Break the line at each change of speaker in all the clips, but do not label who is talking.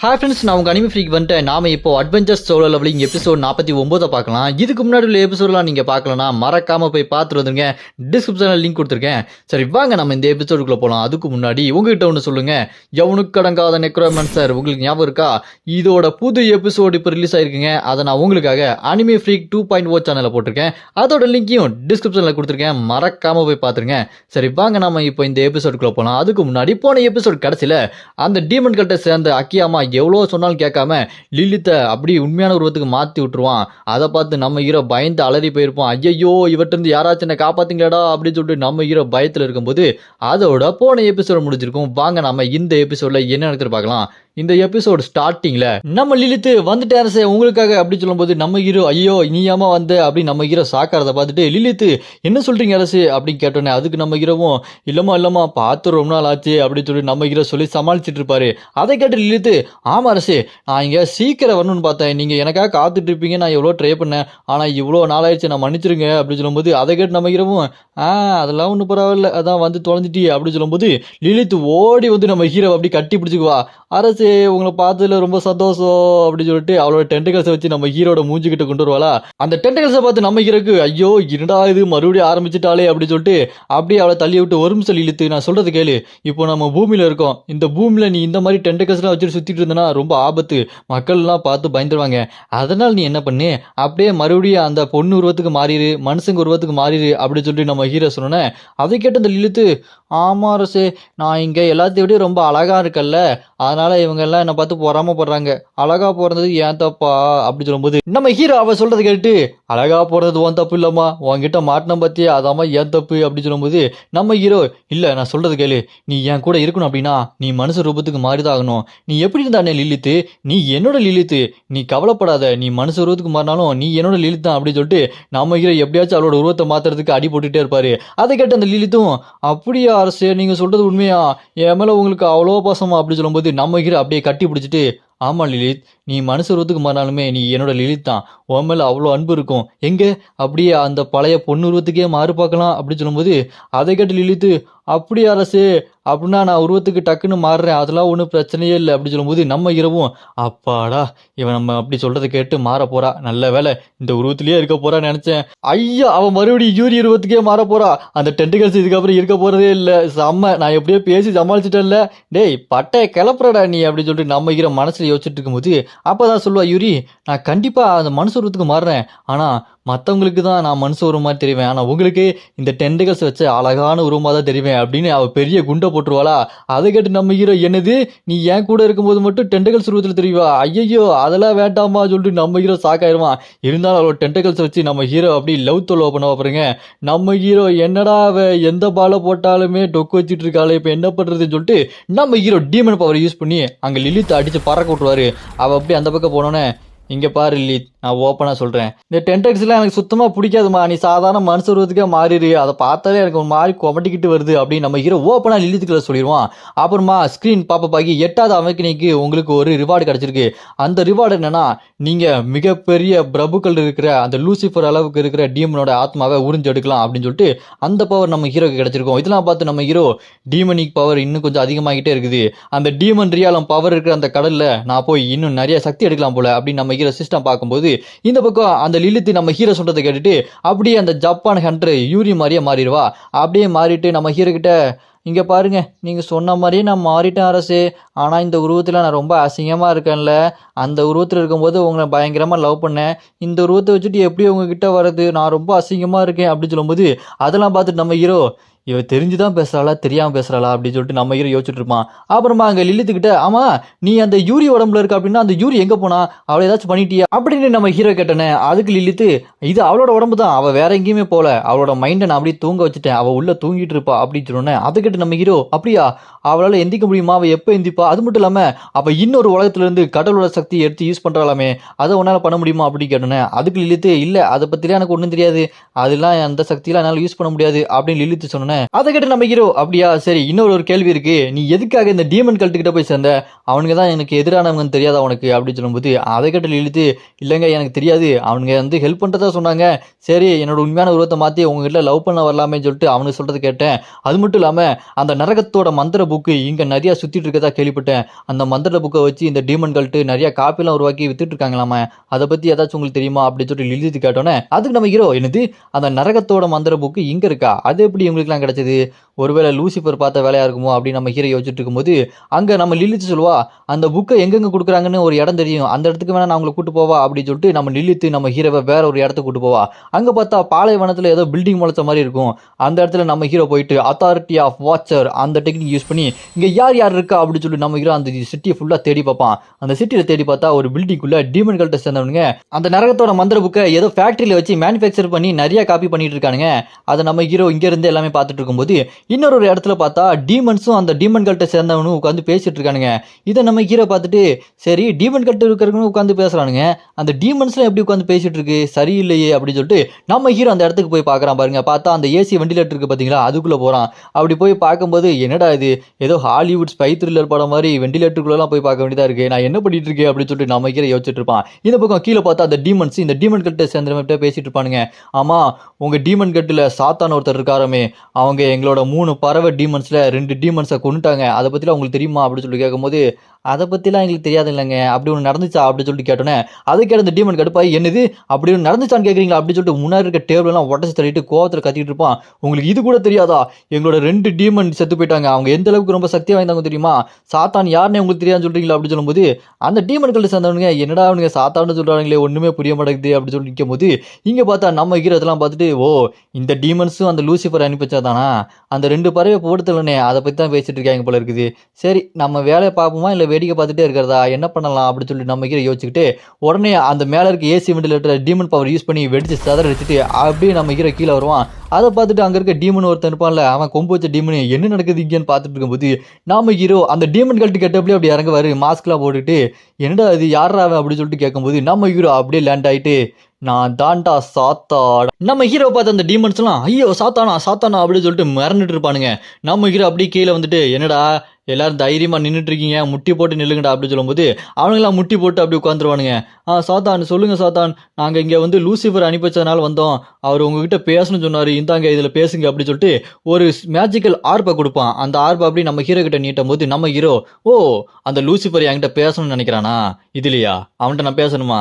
Hi friends, நான் உங்கள் anime freak வந்துட்டேன். நாம இப்போ அட்வென்ச்சர்ஸ் சோலோ லெவலிங் எபிசோட் 49 பார்க்கலாம். இதுக்கு முன்னாடி உள்ள எபிசோடெலாம் நீங்கள் பார்க்கலன்னா மறக்காமல் போய் பார்த்துட்டு வந்துருங்க. டிஸ்கிரிப்ஷனில் லிங்க் கொடுத்துருக்கேன். சரி வாங்க நம்ம இந்த எபிசோடுக்குள்ளே போகலாம். அதுக்கு முன்னாடி உங்ககிட்ட ஒன்று சொல்லுங்கள். எவனுக்கு அடங்காத நெக்ரோமன்சர் உங்களுக்கு ஞாபகம் இருக்கா? இதோட புது எபிசோடு இப்போ ரிலீஸ் ஆயிருக்குங்க. அதை நான் உங்களுக்காக அனிமி ஃப்ரீக் 2.0 சேனலில் போட்டிருக்கேன். அதோட லிங்க்கையும் டிஸ்கிரிப்ஷனில் கொடுத்துருக்கேன். மறக்காமல் போய் பார்த்துருங்க. சரி வாங்க நம்ம இப்போ இந்த எபிசோடுக்குள்ளே போகலாம். அதுக்கு முன்னாடி போன எபிசோட் கடைசியில் அந்த டீமன் கிட்ட சேர்ந்த அக்கியாமா எவ்வளோ சொன்னாலும் கேட்காம லிலித்தை அப்படி உண்மையான உருவத்துக்கு மாற்றி விட்டுருவான். அதை பார்த்து நம்ம ஹீரோ பயந்து அலறி போயிருப்போம். ஐயோ இவற்றிருந்து யாராச்சும் என்ன காப்பாத்தீங்களாடா அப்படின்னு சொல்லிட்டு நம்ம ஹீரோ பயத்தில் இருக்கும்போது அதோட போன எபிசோட் முடிஞ்சிருக்கும். வாங்க நம்ம இந்த எபிசோட்ல என்ன நடக்குது பார்க்கலாம். இந்த எபிசோடு ஸ்டார்டிங்ல நம்ம லிலித்து வந்துட்டாரசே உங்களுக்காக அப்படி சொல்லும்போது நம்ம ஹீரோ ஐயோ நீயாமா வந்த அப்படி நம்ம ஹீரோ சாக்காரதை பார்த்துட்டு லிலித்து என்ன சொல்றீங்க அரசு அப்படின்னு கேட்டோன்னே அதுக்கு நம்ம ஹீரோவும் இல்லம்மா பார்த்து ரொம்ப நாள் ஆச்சு அப்படின்னு சொல்லி நம்ம ஹீரோ சொல்லி சமாளிச்சுட்டு இருப்பாரு. அதை கேட்டு லிலித்து ஆமா அரசு நான் இங்க சீக்கிரம் வரணும்னு பார்த்தேன், நீங்க எனக்காக காத்துட்டு இருப்பீங்க, நான் எவ்வளோ ட்ரை பண்ணேன், ஆனா இவ்வளோ நாளாயிடுச்சு நான் மன்னிச்சிருங்க அப்படின்னு சொல்லும்போது அதை கேட்டு நம்ம ஹீரோவும் அதெல்லாம் ஒன்றும் பரவாயில்ல அதான் வந்து தொலைஞ்சிட்டி அப்படின்னு சொல்லும்போது லிலித்து ஓடி வந்து நம்ம ஹீரோ அப்படி கட்டி பிடிச்சிக்குவா. அரசு உங்களை பார்த்ததுல ரொம்ப சந்தோஷம் அப்படின்னு சொல்லிட்டு அவளோட டென்டகல்ஸை வச்சு நம்ம ஹீரோட மூஞ்சிக்கிட்ட கொண்டு வருவாளா. அந்த டென்டகல்ஸை பார்த்து நம்ம ஹீரோக்கு ஐயோ இரண்டா இது மறுபடியும் ஆரம்பிச்சுட்டாலே அப்படின்னு சொல்லிட்டு அப்படியே அவளை தள்ளி விட்டு ஒரு நிமிஷம் இழுத்து நான் சொல்றது கேளு, இப்போ நம்ம பூமியில இருக்கோம், இந்த பூமியில நீ இந்த மாதிரி டென்டகல்ஸ்லாம் வச்சுட்டு சுத்திட்டு இருந்தனா ரொம்ப ஆபத்து, மக்கள்லாம் பார்த்து பயந்துருவாங்க, அதனால நீ என்ன பண்ணு அப்படியே மறுபடியும் அந்த பொண்ணு உருவத்துக்கு மாறிடு, மனுஷங்க உருவத்துக்கு மாறிடு அப்படின்னு சொல்லிட்டு நம்ம ஹீரோ சொன்னேன். அதை கேட்டு அந்த இழுத்து ஆமா அரசே நான் இங்க எல்லாத்தையும் விட ரொம்ப அழகா இருக்கல்ல, அதனால இவங்க எல்லாம் என்ன பார்த்து பொறாமப்படுறாங்க, அழகா போறது ஏன் தப்பா அப்படி சொல்லும்போது நம்ம ஹீரோ அவ சொல்றது கேட்டு அழகா போறது உன் தப்பு இல்லம்மா, உன்கிட்ட மாட்டினம் பத்தி அதாம ஏன் தப்பு அப்படி சொல்லும்போது நம்ம ஹீரோ இல்ல நான் சொல்றது கேளு, நீ என் கூட இருக்கணும் அப்படின்னா நீ மனுஷ ரூபத்துக்கு மாறிதான் ஆகணும், நீ எப்படி இருந்தானே லிலித்து, நீ என்னோட லிலித்து, நீ கவலைப்படாத, நீ மனுஷ உருவத்துக்கு மாறினாலும் நீ என்னோட லிலித் தான் அப்படின்னு சொல்லிட்டு நம்ம ஹீரோ எப்படியாச்சும் அவளோட உருவத்தை மாத்துறதுக்கு அடி போட்டுட்டே இருப்பாரு. அதை கேட்டு அந்த லிலித்தும் அப்படியா அரசே நீங்க சொல்றது உண்மையா, என் மேல உங்களுக்கு அவ்வளோ பாசமா அப்படி சொல்லும்போது நம்ம ஹீரோ அப்படியே கட்டி பிடிச்சிட்டு ஆமா லிலித், நீ மனுஷ உருவத்துக்கு மாறினாலுமே நீ என்னோட லிலித் தான், உன் மேல அவ்வளோ அன்பு இருக்கும், எங்க அப்படியே அந்த பழைய பொண்ணு உருவத்துக்கே மாறு பார்க்கலாம் அப்படி சொல்லும்போது அதை கேட்டு லிலித்து அப்படி அரசே அப்படின்னா நான் உருவத்துக்கு டக்குன்னு மாறுறேன், அதெல்லாம் ஒன்றும் பிரச்சனையே இல்லை அப்படி சொல்லும்போது நம்ம இரவும் அப்பாடா இவன் நம்ம அப்படி சொல்றதை கேட்டு மாற போறா, நல்ல வேலை இந்த உருவத்திலேயே இருக்க போறான்னு நினைச்சேன், ஐயா அவன் மறுபடியும் யூரி உருவத்துக்கே மாற போறா, அந்த டென்டிகல்ஸ் இதுக்கப்புறம் இருக்க போறதே இல்லை, செம்ம நான் எப்படியோ பேசி சமாளிச்சுட்டேன்ல, டேய் பட்டைய கிளப்புறடா நீ அப்படின்னு சொல்லிட்டு நம்ம ஹீரோ மனசுல யோசிச்சுட்டு இருக்கும்போது அப்பதான் சொல்லுவா யூரி நான் கண்டிப்பா அந்த மனுஷ உருவத்துக்கு மாறுறேன், ஆனா மற்றவங்களுக்கு தான் நான் மனுஷ உருவமா தெரிவேன், ஆனா உங்களுக்கு இந்த டென்டிகல்ஸ் வச்ச அழகான உருவமா தான் தெரிவேன் அப்படின்னு அவ பெரிய குண்டை போட்டுருவாளா. அதை கேட்டு நம்ம ஹீரோ என்னது நீ ஏன் கூட இருக்கும்போது மட்டும் டென்டிகல்ஸ் உருவத்தில் தெரியுவா, ஐயோ அதெல்லாம் வேண்டாமா சொல்லிட்டு நம்ம ஹீரோ சாக்காயிருவான். இருந்தாலும் அவளோட டென்டிகல்ஸ் வச்சு நம்ம ஹீரோ அப்படி லவ் தொல்லை பண்ண பாருங்க. நம்ம ஹீரோ என்னடா அவ எந்த பாலை போட்டாலுமே டொக்கு வச்சுட்டு இருக்காளே இப்போ என்ன பண்றதுன்னு சொல்லிட்டு நம்ம ஹீரோ டீமன் பவர் யூஸ் பண்ணி அங்க லிலித்தை அடிச்சு பறக்க விட்டுருவாரு. அவ அப்படி அந்த பக்கம் போனோன்னே இங்க பாரு லிலித் நான் ஓப்பனா சொல்றேன், இந்த டென்டெக்ஸ்லாம் எனக்கு சுத்தமா பிடிக்காதுமா, நீ சாதாரண மனுஷ உருவத்துக்கே மாறிடு, அதை பார்த்தாலே எனக்கு ஒரு மாதிரி கொமட்டிக்கிட்டு வருது அப்படின்னு நம்ம ஹீரோ ஓப்பனா லிலித்துக்குள்ள சொல்லிடுவான். அப்புறமா ஸ்கிரீன் பாப்ப ஆகி 8வது அமெரிக்கனுக்கு உங்களுக்கு ஒரு ரிவார்டு கிடைச்சிருக்கு. அந்த ரிவார்டு என்னன்னா நீங்க மிகப்பெரிய பிரபுக்கள் இருக்கிற அந்த லூசிஃபர் அளவுக்கு இருக்கிற டீமனோட ஆத்மாவை உறிஞ்சு எடுக்கலாம் அப்படின்னு சொல்லிட்டு அந்த பவர் நம்ம ஹீரோக்கு கிடைச்சிருக்கும். இதெல்லாம் பார்த்து நம்ம ஹீரோ டீமனிக் பவர் இன்னும் கொஞ்சம் அதிகமாகிட்டே இருக்குது, அந்த டீமன் ரியாலம் பவர் இருக்கிற அந்த கடல்ல நான் போய் இன்னும் நிறைய சக்தி எடுக்கலாம் போல அப்படின்னு நம்ம ஹீரோ சிஸ்டம் பார்க்கும்போது இந்த பக்கம் அந்த லிலித்து நம்ம ஹீரோ சொல்றதை கேட்டுட்டு அப்படியே அந்த ஜப்பான் ஹண்டர் யூரி மாதிரியே மாறிடுவா. அப்படியே மாறிட்டு நம்ம ஹீரோ கிட்ட இங்க பாருங்க நீங்க சொன்ன மாதிரியே நான் மாறிட்டேன் அரசு, ஆனா இந்த உருவத்துல நான் ரொம்ப அசிங்கமா இருக்கேன்ல, அந்த உருவத்துல இருக்கும்போது உங்களை பயங்கரமா லவ் பண்ணேன், இந்த உருவத்தை வச்சுட்டு எப்படி உங்ககிட்ட வர்றது, நான் ரொம்ப அசிங்கமா இருக்கேன் அப்படின்னு சொல்லும்போது அதெல்லாம் பார்த்துட்டு நம்ம ஹீரோ இவ தெரிஞ்சுதான் பேசுறாளா தெரியாம பேசுறாளா அப்படின்னு சொல்லிட்டு நம்ம ஹீரோ யோசிச்சுட்டு இருப்பான். அப்புறமா அங்க லிலித்துக்கிட்ட ஆமா நீ அந்த யூரி உடம்புல இருக்க அப்படின்னா அந்த யூரி எங்க போனா, அவளை ஏதாச்சும் பண்ணிட்டியா அப்படின்னு நம்ம ஹீரோ கேட்டனே. அதுக்கு லிலித்து இது அவளோட உடம்பு தான், அவ வேற எங்கேயுமே போல, அவளோட மைண்டை நான் அப்படியே தூங்க வச்சுட்டேன், அவ உள்ள தூங்கிட்டு இருப்பா அப்படின்னு சொன்னேன். அதை கேட்டு நம்ம ஹீரோ அப்படியா அவளால எந்திக்க முடியுமா, அவ எப்ப எந்திப்பா, அது மட்டும் இல்லாம அவ இன்னொரு உலகத்துல இருந்து கடலோட சக்தி எடுத்து யூஸ் பண்றாளாமே அதை உன்னால பண்ண முடியுமா அப்படின்னு கேட்டேன். அதுக்கு லிலித்து இல்ல அதை பத்திலாம் எனக்கு ஒன்றும் தெரியாது, அதெல்லாம் அந்த சக்தியெல்லாம் என்னால யூஸ் பண்ண முடியாது அப்படின்னு லிலித்து சொன்னேன். சொன்னேன். அதை கேட்டு நம்ம ஹீரோ அப்படியா சரி இன்னொரு கேள்வி இருக்கு, நீ எதுக்காக இந்த டீமன் கல்ட்டு கிட்ட போய் சேர்ந்த, அவனுங்க தான் எனக்கு எதிரானவங்கன்னு தெரியாதா உனக்கு அப்படின்னு சொல்லும்போது அதை கேட்டு இழுத்து இல்லைங்க எனக்கு தெரியாது, அவனுங்க வந்து ஹெல்ப் பண்ணுறதா சொன்னாங்க, சரி என்னோட உண்மையான உருவத்தை மாற்றி உங்ககிட்ட லவ் பண்ண வரலாமே சொல்லிட்டு அவனுக்கு சொல்றது கேட்டேன். அது மட்டும் இல்லாமல் அந்த நரகத்தோட மந்திர புக்கு இங்கே நிறையா சுற்றிட்டு இருக்கதா கேள்விப்பட்டேன், அந்த மந்திர புக்கை வச்சு இந்த டீமன் கல்ட்டு நிறைய காப்பிலாம் உருவாக்கி வித்துட்டு இருக்காங்களாமா, அதை பற்றி ஏதாச்சும் உங்களுக்கு தெரியுமா அப்படின்னு சொல்லிட்டு எழுதி கேட்டோன்னே அதுக்கு நம்ம ஹீரோ என்னது அந்த நரகத்தோட மந்திர புக்கு இங்கே இருக்கா, அது எப்படி உங்களுக்குலாம் கிடைச்சது, ஒருவேளை லூசிஃபர் பார்த்த வேலையா இருக்குமோ அப்படின்னு நம்ம ஹீரோ யோசிச்சுட்டு இருக்கும்போது அங்கே நம்ம லில்லித்து சொல்லுவா அந்த புக்கை எங்கெங்க கொடுக்குறாங்கன்னு ஒரு இடம் தெரியும், அந்த இடத்துக்கு வேணா நான் உங்களை கூட்டு போவா அப்படின்னு சொல்லிட்டு நம்ம லில்லித்து நம்ம ஹீரோவை வேற ஒரு இடத்துக்கு கூட்டு போவா. அங்கே பார்த்தா பாலைவனத்தில் ஏதோ பில்டிங் முளைச்ச மாதிரி இருக்கும், அந்த இடத்துல நம்ம ஹீரோ போயிட்டு அத்தாரிட்டி ஆஃப் வாட்சர் அந்த டெக்னிக் யூஸ் பண்ணி இங்கே யார் யார் இருக்கா அப்படின்னு சொல்லி நம்ம ஹீரோ அந்த சிட்டியை ஃபுல்லாக தேடி பார்ப்பான். அந்த சிட்டியில் தேடி பார்த்தா ஒரு பில்டிங்குள்ள டீமன் கல்ட்டை சேர்ந்தவனுங்க அந்த நரகத்தோட மந்திர புக்கை ஏதோ ஃபேக்டரியில் வச்சு மேனுஃபேக்சர் பண்ணி நிறைய காப்பி பண்ணிட்டு இருக்கானுங்க. அதை நம்ம ஹீரோ இங்க இருந்து எல்லாமே பார்த்துட்டு இருக்கும்போது இன்னொரு இடத்துல பார்த்தா டீமன்ஸும் அந்த டீமன் கல்ட்டை சேர்ந்தவனும் உட்காந்து பேசிட்டு இருக்கானுங்க. இதை நம்ம ஹீரோ பார்த்துட்டு சரி டீமன் கல்ட்டு இருக்கிறவங்க உட்காந்து பேசுறானுங்க, அந்த டீமன்ஸ்லாம் எப்படி உட்காந்து பேசிட்டு இருக்கு சரியில்லையே அப்படின்னு சொல்லிட்டு நம்ம ஹீரோ அந்த இடத்துக்கு போய் பார்க்குறான். பாருங்க பார்த்தா அந்த ஏசி வெண்டிலேட்டர் இருக்கு பார்த்தீங்களா அதுக்குள்ளே போகிறான். அப்படி போய் பார்க்கும்போது என்னடா இது ஏதோ ஹாலிவுட் ஸ்பை த்ரில்லர் படம் மாதிரி வெண்டிலேட்டருக்குள்ளலாம் போய் பார்க்க வேண்டியதாக இருக்கு, நான் என்ன பண்ணிட்டு இருக்கேன் அப்படின்னு சொல்லிட்டு நம்ம ஹீரோ யோசிச்சுட்டு இருப்பான். இந்த பக்கம் கீழே பார்த்தா அந்த டீமன்ஸ் இந்த டீமன் கல்ட்டை சேர்ந்த பேசிட்டு இருப்பானுங்க. ஆமா உங்க டீமன் கட்டில் சாத்தான் ஒருத்தர் இருக்காரமே, அவங்க எங்களோட 3 பறவை டீமன்ஸ்ல 2 டீமன்ஸை கொண்டுட்டாங்க, அதை பத்திலாம் உங்களுக்கு தெரியுமா அப்படின்னு சொல்லி கேட்கும்போது அதை பற்றிலாம் எங்களுக்கு தெரியாது இல்லைங்க, அப்படி ஒன்று நடந்துச்சா அப்படின்னு சொல்லிட்டு கேட்டோன்னே அது கேட்ட இந்த டீமன் கடுப்பாய் என்னது அப்படி ஒன்று நடந்துச்சான்னு கேட்குறீங்களா அப்படின்னு சொல்லிட்டு முன்னாடி இருக்க டேபிள்லாம் உடச்சி தள்ளிட்டு கோவத்தில் கத்திட்டு இருப்பான். உங்களுக்கு இது கூட தெரியாதா, எங்களோட 2 டீமன் செத்து போயிட்டாங்க, அவங்க எந்த அளவுக்கு ரொம்ப சக்தி வாய்ந்தவங்க தெரியுமா, சாத்தான் யாருன்னு உங்களுக்கு தெரியாதுன்னு சொல்கிறீங்களா அப்படின்னு சொல்லும்போது அந்த டீமன்களை சேர்ந்தவனுங்க என்னடா அவனுங்க சாத்தான்னு சொல்கிறாங்களே ஒன்றுமே புரிய மாட்டேங்குது அப்படின்னு சொல்லி நிற்கும் போது இங்கே பார்த்தா நம்ம ஹீரோதெல்லாம் பார்த்துட்டு ஓ இந்த டீமன்ஸும் அந்த லூசிஃபர் அனுப்பிச்சாதானா, அந்த 2 பறவை போடுத்தலனே அதை பற்றி தான் பேசிட்டு இருக்காங்க போல இருக்குது, சரி நம்ம வேலையை பார்ப்போமா இல்லை வேடிக்கை பார்த்துட்டே இருக்கிறதா என்ன பண்ணலாம் அப்படின்னு சொல்லி நம்ம ஹீரோ யோசிச்சுக்கிட்டு உடனே அந்த மேலே இருக்க AC ventilator demon power use பண்ணி வெடிச்சு சதற அடிச்சுட்டு அப்படியே நம்ம ஹீரோ கீழே வருவான். அதை பார்த்துட்டு அங்கே இருக்க டீமன் ஒருத்தன் இருப்பான்ல அவன் கொம்பு வச்ச டீமன் என்ன நடக்குது இங்கேன்னு பார்த்துட்டு இருக்கும்போது நம்ம ஹீரோ அந்த டீமன் கல்ட்டு கெட்டப்படி அப்படி இறங்குவாரு மாஸ்க்லாம் போட்டுட்டு என்னடா அது யாரா அவன் அப்படின்னு சொல்லிட்டு கேட்கும்போது நம்ம ஹீரோ அப்படியே லேண்ட் ஆகிட்டு நான் தாண்டா சாத்தான், நம்ம ஹீரோ பார்த்து அந்த டீமன்ஸ்லாம் ஐயோ சாத்தானா சாத்தானா அப்படின்னு சொல்லிட்டு மிரண்டுட்டு இருப்பானுங்க. நம்ம ஹீரோ அப்படியே கீழே வந்துட்டு என்னடா எல்லாரும் தைரியமா நின்றுட்டு இருக்கீங்க முட்டி போட்டு நில்லுங்கடா அப்படின்னு சொல்லும்போது அவனுங்களாம் முட்டி போட்டு அப்படி உட்காந்துருவானுங்க. சாத்தான் சொல்லுங்க சாத்தான், நாங்கள் இங்கே வந்து லூசிஃபர் அனுப்பி வச்சதுனால வந்தோம், அவர் உங்ககிட்ட பேசணும்னு சொன்னார், இந்தாங்க இதில் பேசுங்க அப்படின்னு சொல்லிட்டு ஒரு மேஜிக்கல் ஆர்ப்பை கொடுப்பான். அந்த ஆர்ப்பை அப்படி நம்ம ஹீரோ கிட்ட நீட்டும் போது நம்ம ஹீரோ ஓ அந்த லூசிஃபர் என்கிட்ட பேசணும்னு நினைக்கிறானா இதுலையா அவன்கிட்ட நான் பேசணுமா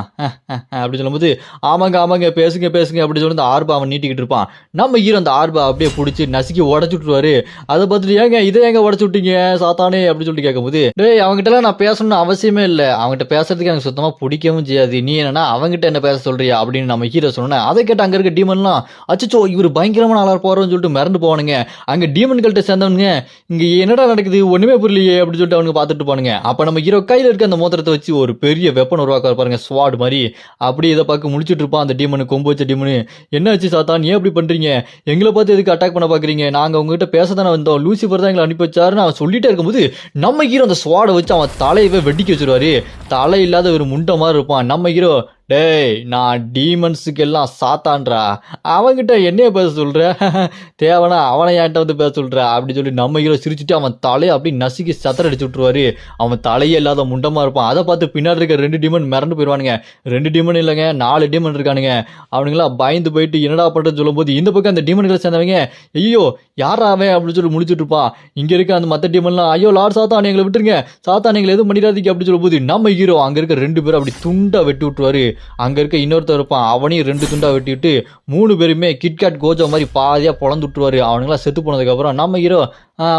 அப்படின்னு சொல்லும்போது ஆமாங்க ஆமாங்க பேசுங்க பேசுங்க அப்படின்னு சொல்லி அந்த ஆர்ப்பை அவன் நீட்டிக்கிட்டு இருப்பான். நம்ம ஹீரோ அந்த ஆர்ப்பை அப்படியே பிடிச்சி நசுக்கி உடச்சு விட்டுருவாரு. அதை பார்த்துட்டு ஏங்க இதை எங்க உடச்சு விட்டீங்க சாத்தானே அப்படின்னு சொல்லிட்டு கேட்கும்போது டேய் அவங்ககிட்டலாம் நான் பேசணும்னு அவசியமே இல்லை, அவங்ககிட்ட பேசுறதுக்கு எனக்கு சுத்தமாக பிடிக்கவும் செய்யாது, நீ என்னன்னா அவங்ககிட்ட என்ன பேச சொல்றியா அப்படின்னு நம்ம ஹீரோ சொன்னேன். அதை கேட்டு அங்கே இருக்க டீமன்லாம் அச்சோ இவர் பயங்கரமான ஆளாக போறோம்னு சொல்லிட்டு மிரண்டு போவானுங்க. அங்கே டீமன்கள்ட்ட சேர்ந்தவனுங்க இங்கே என்னடா நடக்குது ஒன்றுமே புரியலையே அப்படின்னு சொல்லிட்டு அவனுக்கு பார்த்துட்டு போனுங்க. அப்போ நம்ம ஹீரோ கையில் இருக்க அந்த மோதிரத்தை வச்சு ஒரு பெரிய வெப்பன் உருவாக்க பாருங்க ஸ்வாட் மாதிரி, அப்படி இதை பார்க்க முடிச்சுட்டு இருப்பான் அந்த டீமனு கொம்பு வச்ச டீமனு. என்ன ஆச்சு சாத்தான் ஏன் அப்படி பண்றீங்க, எங்களை பார்த்து எதுக்கு அட்டாக் பண்ண பாக்குறீங்க, நாங்கள் உங்ககிட்ட பேச தானே வந்தோம், லூசிஃபர் தான் எங்களை அனுப்பி வச்சாருன்னு அவன் சொல்லிட்டே இருக்கும்போது நம்ம ஹீரோ அந்த ஸ்வாடை வச்சு அவன் தலையவே வெட்டிக்க வச்சிருவாரு. தலை இல்லாத ஒரு முண்டை மாதிரி இருப்பான். நம்ம ஹீரோ டேய் நான் டீமன்ஸுக்கு எல்லாம் சாத்தான்றா, அவன்கிட்ட என்னைய பேச சொல்ற, தேவனா அவனை என்கிட்ட வந்து பேச சொல்ற அப்படி சொல்லி நம்ம ஹீரோ சிரிச்சுட்டு அவன் தலையை அப்படி நசுக்கி சத்தர அடிச்சு விட்டுருவாரு. அவன் தலையே இல்லாத முண்டமா இருப்பான். அதை பார்த்து பின்னாடி இருக்க 2 டீமன் மிரண்டு போயிடுவானுங்க. 2 டீமன் இல்லைங்க 4 டீமன் இருக்கானுங்க. அவனுங்களாம் பயந்து போயிட்டு என்னடா பண்றதுன்னு சொல்லும் போது இந்த பக்கம் அந்த டீமன்களை சேர்ந்தவங்க ஐயோ யாரா அவன் அப்படின்னு சொல்லி முடிச்சுட்டு இருப்பான். இங்க இருக்க அந்த மற்ற டீமன்லாம் ஐயோ லார்ட் சாத்தான் எங்களை விட்டுருங்க, சாத்தான் எங்களை எதுவும் பண்ணிடாதீங்க அப்படின்னு சொல்லும் போது நம்ம ஹீரோ அங்க இருக்க 2 பேரும் அப்படி துண்டா வெட்டி விட்டுருவாரு. அங்க இருக்க இன்னொருத்தர் இருப்பான், அவனையும் 2 துண்டா வெட்டிவிட்டு 3 பேருமே கிட்கேட் கோஜோ மாதிரி பாதியா பொழந்து விட்டுருவாரு. அவனுங்களாம் செத்து போனதுக்கு அப்புறம் நம்ம ஹீரோ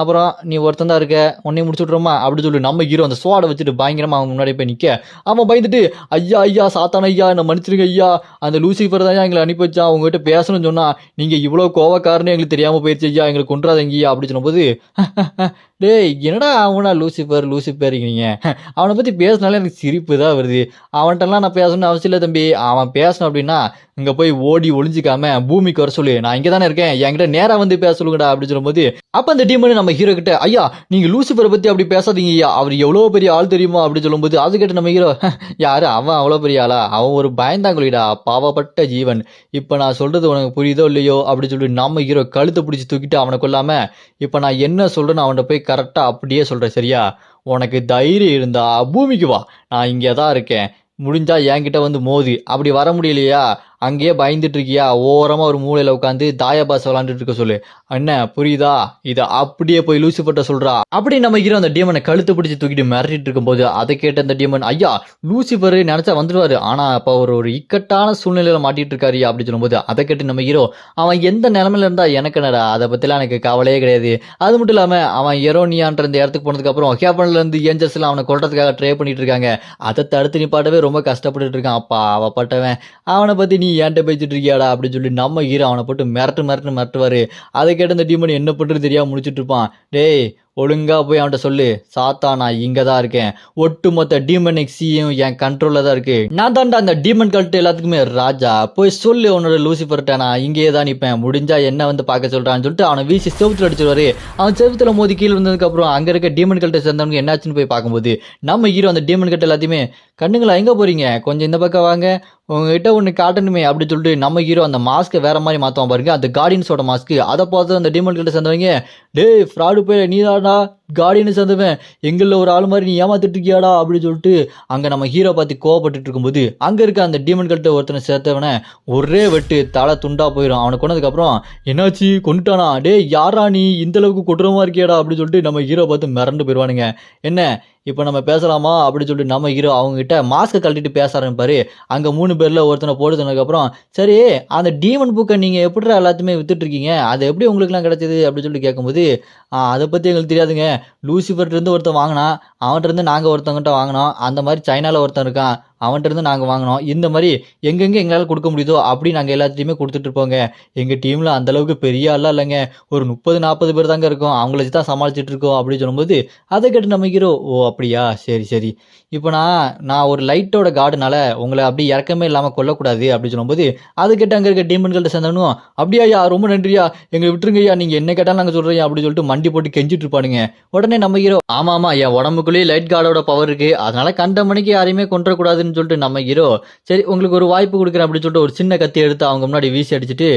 அப்புறம் நீ ஒருத்தன் தான் இருக்க உன்னையும் முடிச்சு விட்றோமா அப்படின்னு சொல்லி நம்ம ஹீரோ அந்த ஸ்வாடை வச்சுட்டு பயங்கரமா அவன் முன்னாடி போய் நிற்க அவன் பயந்துட்டு ஐயா ஐயா சாத்தான் ஐயா என்ன மன்னிச்சிருங்க ஐயா, அந்த லூசிஃபர் தான் எங்களை அனுப்பி வச்சான், உங்ககிட்ட பேசணும்னு சொன்னா நீங்க இவ்வளோ கோவக்காரன்னு எங்களுக்கு தெரியாம போயிடுச்சு ஐயா, எங்களுக்கு கொன்றாதீங்க ஐயா அப்படின்னு சொல்லும்போது டேய் என்னடா அவனா லூசிஃபர் லூசிஃபர்ங்கிறீங்க, அவனை பற்றி பேசினாலே எனக்கு சிரிப்பு தான் வருது, அவன்கிட்டலாம் நான் பேசணும்னு அவசியம் இல்லை தம்பி, அவன் பேசணும் அப்படின்னா இங்க போய் ஓடி ஒளிஞ்சிக்காம பூமிக்கு வர சொல்லு, நான் இங்க தானே இருக்கேன், என்கிட்ட நேரா வந்து பேச சொல்லுங்கடா அப்படின்னு சொல்லும்போது, அப்ப அந்த டீமன் நம்ம ஹீரோ கிட்ட, ஐயா நீங்க லூசிபரை பத்தி அப்படி பேசாதீங்க ஐயா, அவர் எவ்வளவு பெரிய ஆள் தெரியுமா அப்படின்னு சொல்லும்போது, அது கேட்டு நம்ம ஹீரோ, யாரு அவன் அவ்வளவு பெரிய ஆளா, அவன் ஒரு பயந்தாங்குழிடா, பாவப்பட்ட ஜீவன், இப்ப நான் சொல்றது உனக்கு புரியுதோ இல்லையோ அப்படின்னு சொல்லி நம்ம ஹீரோ கழுத்தை பிடிச்சி தூக்கிட்டு அவனை கொல்லாம, இப்ப நான் என்ன சொல்றேன்னு அவன்கிட்ட போய் கரெக்டா அப்படியே சொல்றேன் சரியா, உனக்கு தைரியம் இருந்தா பூமிக்கு வா, நான் இங்கே தான் இருக்கேன், முடிஞ்சா என்கிட்ட வந்து மோது, அப்படி வர முடியலையா அங்கேயே பயந்துட்டு இருக்கியா, ஓரமா ஒரு மூலையில உட்காந்து தாயபாஸ் விளாண்டுட்டு இருக்க சொல்லு, என்ன புரியுதா, இதை அப்படியே போய் லூசிபர்ட்ட சொல்றா அப்படி நம்ம ஹீரோ அந்த டீமனை கழுத்து பிடிச்சி தூக்கிட்டு மிரட்டிட்டு இருக்கும்போது, அதை கேட்ட அந்த டீமன், ஐயா லூசிபர் நினைச்சா வந்துடுவாரு, ஆனா அப்ப ஒரு இக்கட்டான சூழ்நிலையில மாட்டிட்டு இருக்காரு அப்படி சொல்லும்போது, அதை கேட்டு நம்ம ஹீரோ, அவன் எந்த நிலைமையில இருந்தா எனக்கு என்னடா, அதை பத்திலாம் எனக்கு கவலையே கிடையாது, அது மட்டும் இல்லாம அவன் எரோனியான்ற இந்த இடத்துக்கு போனதுக்கு அப்புறம் ஹேப்பன்ல இருந்து ஏஞ்சல்ஸ் எல்லாம் அவனை கொல்றதுக்காக ட்ரை பண்ணிட்டு இருக்காங்க, அதை தடுத்து நிப்பாட்டவே ரொம்ப கஷ்டப்பட்டுட்டு இருக்கான், அப்பா அவப்பட்டவன், அவனை பத்தி நீ ஏன்ட்ட பேசிட்டு இருக்கியாடா அப்படின்னு சொல்லி நம்ம ஹீரோ அவனை போட்டு மிரட்டுவாரு. அதை கேட்டு அந்த டீமன் என்ன பண்றது தெரியாம முடிச்சிட்டு இருப்பான். டேய் ஒழுங்கா போய் அவன்கிட்ட சொல்லு, சாத்தா நான் இங்க தான் இருக்கேன், ஒட்டுமொத்த டீமன் எக்ஸியும் என் கண்ட்ரோல்ல தான் இருக்கு, நான் தான்டா அந்த டீமன் கல்ட்டு எல்லாத்துக்குமே ராஜா, போய் சொல்லு உன்னோட லூசிபர்ட்ட நான் இங்கேயே தான் நிற்பேன், முடிஞ்சா என்ன வந்து பார்க்க சொல்றான்னு சொல்லிட்டு அவனை வீசி செவுத்துல அடிச்சிருவாரு. அவன் செவுத்துல மோதி கீழே வந்ததுக்கு அப்புறம் அங்க இருக்க டீமன் கல்ட்டை சேர்ந்தவங்க என்னாச்சுன்னு போய் பார்க்கும்போது, நம்ம ஹீரோ அந்த டீமன் கல்ட்டு எல்லாத்தையுமே, கண்ணுங்களா எங்க போறீங்க, கொஞ்சம் இந்த பக்கம் வாங்க, உங்ககிட்ட ஒன்று காட்டணுமே அப்படின்னு சொல்லிட்டு நம்ம ஹீரோ அந்த மாஸ்க்கை வேற மாதிரி மாற்றுவான் பாருங்க, அந்த கார்டியன்ஸோட மாஸ்க்கு, அதை பார்த்து அந்த டீமன் கிட்ட சேர்ந்தவங்க, டே ஃப்ராடு போய் நீதாடா கார்டியன் சேர்ந்தவன், எங்களில் ஒரு ஆள் மாதிரி நீ ஏமாத்திட்டு இருக்கியாடா அப்படின்னு சொல்லிட்டு அங்கே நம்ம ஹீரோ பார்த்து கோவப்பட்டு இருக்கும்போது, அங்கே இருக்க அந்த டீமன் கிட்ட ஒருத்தனை சேர்த்தவனை ஒரே வெட்டு தலை துண்டா போயிடும். அவனை கொண்டதுக்கப்புறம், என்னாச்சு கொண்டுட்டானா, டே யாரா நீ இந்த அளவுக்கு கொடூரமா இருக்கியாடா அப்படின்னு சொல்லிட்டு நம்ம ஹீரோ பார்த்து மிரண்டு போயிடுவானுங்க. என்ன இப்போ நம்ம பேசலாமா அப்படின்னு சொல்லிட்டு நம்ம ஹீரோ அவங்ககிட்ட மாஸ்க்கை கழட்டிட்டு பேச ஆரம்பிப்பாரு. அங்கே 3 பேரில் ஒருத்தனை போட்டு சொன்னதுக்கப்புறம், சரி அந்த டீமன் புக்கை நீங்கள் எப்படிடா எல்லாத்தையுமே வித்துட்டு இருக்கீங்க, அது எப்படி உங்களுக்குலாம் கிடைச்சது அப்படின்னு சொல்லிட்டு கேட்கும்போது, அதை பற்றி எங்களுக்கு தெரியாதுங்க, லூசிஃபர்ட்டு ஒருத்தன் வாங்கினான், அவன்கிட்ட நாங்கள் ஒருத்தவங்கிட்ட வாங்கினோம், அந்த மாதிரி சைனாவில் ஒருத்தன் இருக்கான், அவன்கிட்ட நாங்கள் வாங்கினோம், இந்த மாதிரி எங்கெங்கே எங்களால் கொடுக்க முடியுதோ அப்படி நாங்கள் எல்லாத்தையுமே கொடுத்துட்டு இருப்போங்க, எங்கள் டீமில் அந்தளவுக்கு பெரிய ஆளாக இல்லைங்க, ஒரு 30-40 பேர் தாங்க இருக்கோம், அவங்கள வச்சு தான் சமாளிச்சுட்டு இருக்கோம் அப்படின்னு சொல்லும்போது, அதை கேட்டு நம்ம ஹீரோ, ஓ அப்படியா சரி சரி, இப்போ நான் ஒரு லைட்டோட கார்டுனால உங்களை அப்படி இறக்கமே இல்லாமல் கொல்லக்கூடாது அப்படின்னு சொல்லும்போது, அது கேட்டு அங்கே இருக்க டீமன்கள்ட்ட சேர்ந்தவனும், அப்படியா ரொம்ப நன்றியா, எங்களை விட்டுருங்கய்யா, நீங்கள் என்ன கேட்டாலும் நாங்கள் சொல்கிறோம் அப்படின்னு சொல்லிட்டு மண்டி போட்டு கெஞ்சிட்டு இருப்பானுங்க. உடனே நம்ம ஹீரோ, ஆமாம் என் உடம்புக்குள்ளேயே லைட் கார்டோட பவர் இருக்கு, அதனால கண்ட மணிக்கு யாரையுமே கொன்றக்கூடாதுன்னு சொல்லிட்டு நம்ம ஹீரோ, சரி உங்களுக்கு ஒரு வாய்ப்பு கொடுக்குறேன் அப்படின்னு சொல்லிட்டு ஒரு சின்ன கத்தி எடுத்து அவங்க முன்னாடி வீசி அடிச்சுட்டு,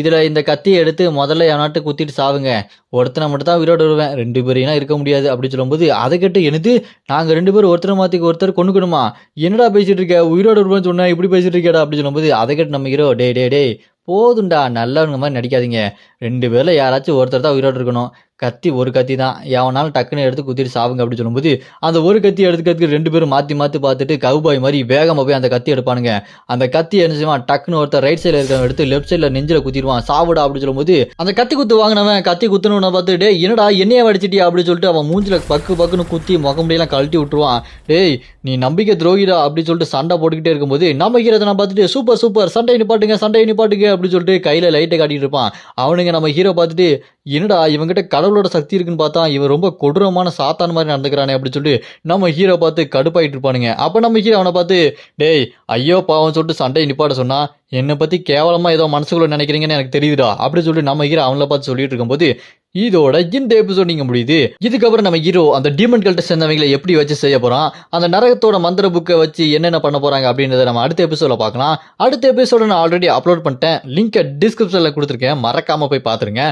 இதில் இந்த கத்தியை எடுத்து முதல்ல என் நாட்டு குத்திட்டு சாவுங்க, ஒருத்தனை மட்டும் தான் உயிரோடு வருவேன், 2 பேரையும் இருக்க முடியாது அப்படின்னு சொல்லும்போது, அதை கேட்டு எனது நாங்கள் 2 பேரும் ஒருத்தரை மாற்றிக்கு ஒருத்தர் கொண்டுக்கணுமா, என்னடா பேசிட்டு இருக்க, உயிரோடு வருவேன்னு சொன்னா இப்படி பேசிட்டு இருக்கேடா அப்படின்னு சொல்லும்போது, அதை கேட்டு நம்ம ஹீரோ, டே போதுண்டா நல்லவங்க மாதிரி நடிக்காதீங்க, 2 பேரில் யாராச்சும் ஒருத்தர் தான் உயிரோடு இருக்கணும், கத்தி ஒரு கத்தி தான், எவனாலும் டக்குன்னு எடுத்து குத்திட்டு சாவுங்க அப்படின்னு சொல்லும்போது, அந்த ஒரு கத்தி எடுத்துக்கிறதுக்கு 2 பேரும் மாற்றி பார்த்துட்டு கவுபாய் மாதிரி வேகமாக போய் அந்த கத்தி எடுப்பானுங்க. அந்த கத்தி என்ன செய்வான், டக்குன்னு ஒருத்தர் ரைட் சைடில் இருக்கிறவன் எடுத்து லெஃப்ட் சைடில் நெஞ்சில் குத்திடுவான், சாவுடா அப்படின்னு சொல்லும்போது, அந்த கத்தி குத்து வாங்கினவன் கத்தி குத்துனவனை பார்த்து, டே என்னடா என்னையே வடிச்சிட்டியா அப்படின்னு சொல்லிட்டு அவன் மூஞ்சில் பக்குன்னு குத்தி முகமுடியெல்லாம் கழட்டி விட்டுருவான். டேய் நீ நம்பிக்கை துரோகிடா அப்படின்னு சொல்லிட்டு சண்டை போட்டுக்கிட்டே இருக்கும்போது, நம்ம ஹீரோ நான் பார்த்துட்டு சூப்பர் சண்டையை நிப்பாட்டுங்க அப்படின்னு சொல்லிட்டு கையில் லைட்டை காட்டிட்டு இருப்பான். அவனுங்க நம்ம ஹீரோ பார்த்துட்டு, என்னடா இவங்கிட்ட கடவுளோட சக்தி இருக்குன்னு பார்த்தா இவன் ரொம்ப கொடூரமான சாத்தான் மாதிரி நடந்துக்கிறானே அப்படின்னு சொல்லிட்டு நம்ம ஹீரோ பார்த்து கடுப்பாயிட்டு இருப்பானுங்க. அப்போ நம்ம ஹீரோ அவனை பார்த்து, டேய் ஐயோ பாவம் சொல்லிட்டு சண்டையை நிப்பாட்ட சொன்னா, என்னை பற்றி கேவலமாக ஏதோ மனசுக்குள்ள நினைக்கிறீங்கன்னு எனக்கு தெரியுதுடா அப்படின்னு சொல்லிட்டு நம்ம ஹீரோ அவங்கள பார்த்து சொல்லிட்டு இருக்கும்போது, இதோட இந்த எபிசோட் நீங்க முடியுது. இதுக்கப்புறம் நம்ம ஹீரோ அந்த டீமன்கள்ட்ட சேர்ந்தவங்களை எப்படி வச்சு செய்ய போறான், அந்த நரகத்தோட மந்திர புக்கை வச்சு என்னென்ன பண்ண போறாங்க அப்படின்றத நம்ம அடுத்த எபிசோட பார்க்கலாம். அடுத்த எபிசோட நான் ஆல்ரெடி அப்லோட் பண்ணிட்டேன், லிங்கை டிஸ்கிரிப்ஷன்ல கொடுத்துருக்கேன், மறக்காம போய் பார்த்துருங்க.